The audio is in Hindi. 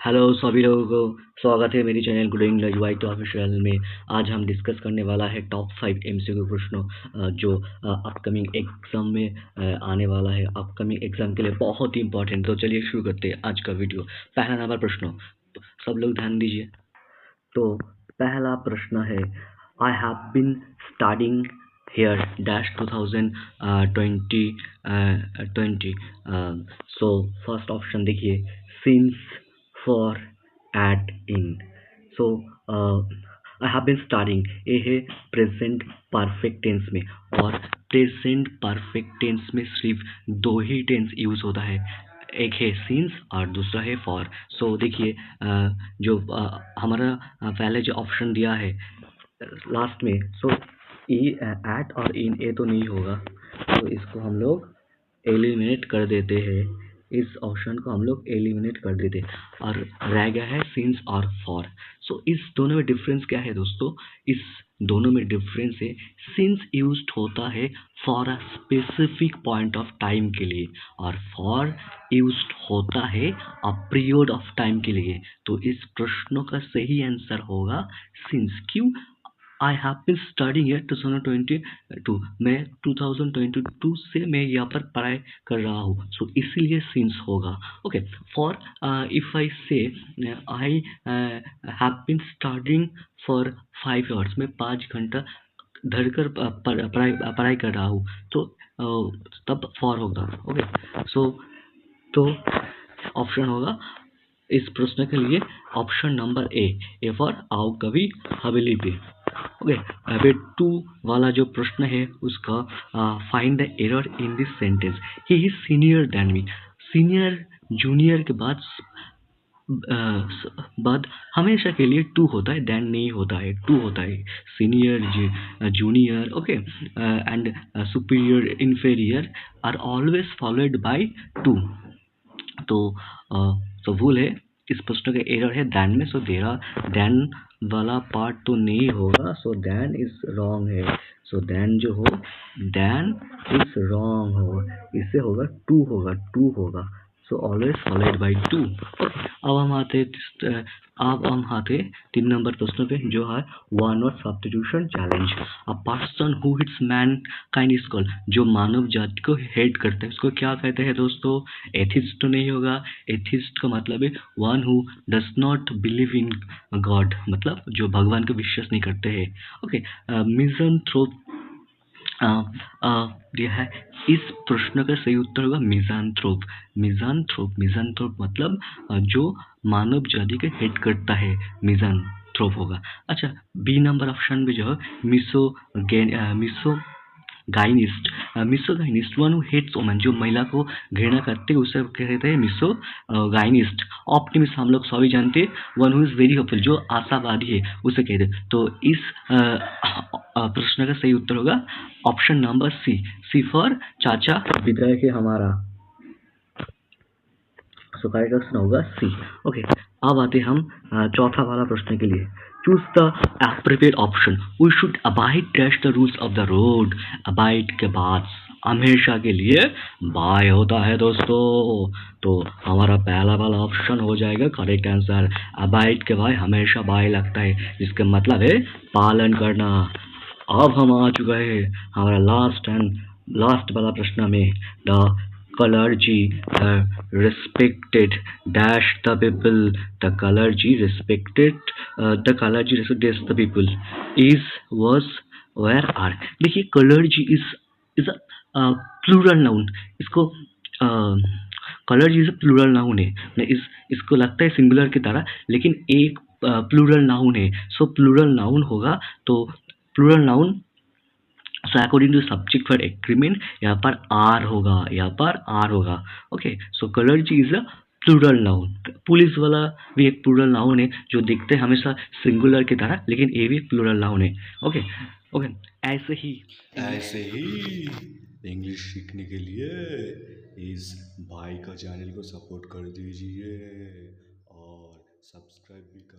हेलो सभी लोगों को स्वागत है मेरी channel good English way to official में। आज हम डिस्कस करने वाला है टॉप 5 एमसीक्यू प्रश्नों जो अपकमिंग एग्जाम में आने वाला है। अपकमिंग एग्जाम के लिए बहुत ही इंपॉर्टेंट। तो चलिए शुरू करते हैं आज का वीडियो। पहला नंबर प्रश्नों, तो सब लोग ध्यान दीजिए। तो पहला प्रश्न है, I have been studying here dash 2020 20 so first option देखिए, since for at in। so I have been studying, ये है प्रेजेंट परफेक्ट टेंस में, और प्रेजेंट परफेक्ट टेंस में सिर्फ दो ही टेंस यूज होता है, एक है सिंस और दूसरा है फॉर। सो देखिए जो हमारा पहले जो ऑप्शन दिया है लास्ट में, सो एट और इन ए तो नहीं होगा, तो इसको हम लोग एलिमिनेट कर देते हैं। इस ऑप्शन को हम लोग एलिमिनेट कर देते हैं और रह गया है सिंस और फॉर। सो इस दोनों में डिफरेंस क्या है दोस्तों? इस दोनों में डिफरेंस है, सिंस यूज्ड होता है for a specific point of time के लिए, और फॉर यूज्ड होता है अ पीरियड ऑफ टाइम के लिए। तो इस प्रश्नों का सही आंसर होगा सिंस। क्यों? I have been studying year 2022, मैं 2022 से मैं यहाँ पर पढ़ाई कर रहा हूँ, सो इसीलिए सिंस होगा। Okay, for if I say I have been studying for 5 hours, मैं 5 घंटा धर कर पढ़ाई कर रहा हूँ, तो तब फॉर होगा। ओके, सो तो ऑप्शन होगा इस प्रश्न के लिए ऑप्शन नंबर ए फॉर आओ कभी हवेली पे। ओके, अभी 2 वाला जो प्रश्न है उसका, find the error in this sentence, he is senior than me. Senior junior के बाद हमेशा के लिए टू होता है, देन नहीं होता है, टू होता है। Senior junior, okay, and superior inferior are always followed by to. तो भूल है, इस प्रश्न का एरर है देन में, सो देरा देन वाला पार्ट तो नहीं होगा, सो देन इज रॉन्ग है। सो देन जो हो, देन इज रॉन्ग होगा, इससे होगा टू होगा, टू होगा। So always followed by to. अब हम आते 3 नंबर प्रश्न पे, जो है one word substitution challenge. A person who hits man kind is called, जो मानव जाति को हेट करता है उसको क्या कहते हैं दोस्तों? एथिस्ट तो नहीं होगा। एथिस्ट का मतलब है one who does not believe in God, मतलब जो भगवान को विश्वास नहीं करते हैं। ओके, मिज़ान्थ्रोप यह है, इस प्रश्न का सही उत्तर होगा मिज़ान्थ्रोप। मिज़ान्थ्रोप मतलब जो मानव जाति के हेट करता है, मिज़ान्थ्रोप होगा। अच्छा, बी नंबर ऑप्शन में जो है misogynist one who hates woman, जो महिला को घृणा करते हैं उसे कहते हैं मिसोगाइनिस्ट। ऑप्टिमिस्ट हम लोग सभी जानते हैं, one who is very hopeful, जो आशावादी है उसे कहते हैं। तो इस प्रश्न का सही उत्तर होगा ऑप्शन नंबर सी फॉर चाचा विधायक है हमारा। सो करेक्ट ऑप्शन होगा सी। ओके, अब आते हम चौथा वाला प्रश्न के लिए। Choose the appropriate option. We should abide dash the rules of the road. Abide के बाद हमेशा के लिए बाय होता है दोस्तों, तो हमारा पहला वाला ऑप्शन हो जाएगा करेक्ट आंसर। अबाइड के बाद हमेशा बाय लगता है, जिसका मतलब है पालन करना। अब हम आ चुका है हमारा लास्ट वाला प्रश्न में। The clergy respected dash the people, the clergy respected the people is was where are। देखिए clergy is a plural noun, इसको कलर्जी इज प्लूरल नाउन है, इसको लगता है सिंगुलर की तरह, लेकिन एक प्लूरल नाउन है। सो प्लूरल नाउन होगा, तो plural noun, so according to subject for agreement यहाँ पर आर होगा। Okay, so clergy is a plural noun. Police वाला भी एक प्लूरल नाउन है, जो दिखते हैं हमेशा सिंगुलर की तरह, लेकिन ये भी प्लूरल नाउन है। ओके ओके, ऐसे ही इंग्लिश सीखने के लिए इस भाई का चैनल को सपोर्ट कर दीजिए और सब्सक्राइब भी कर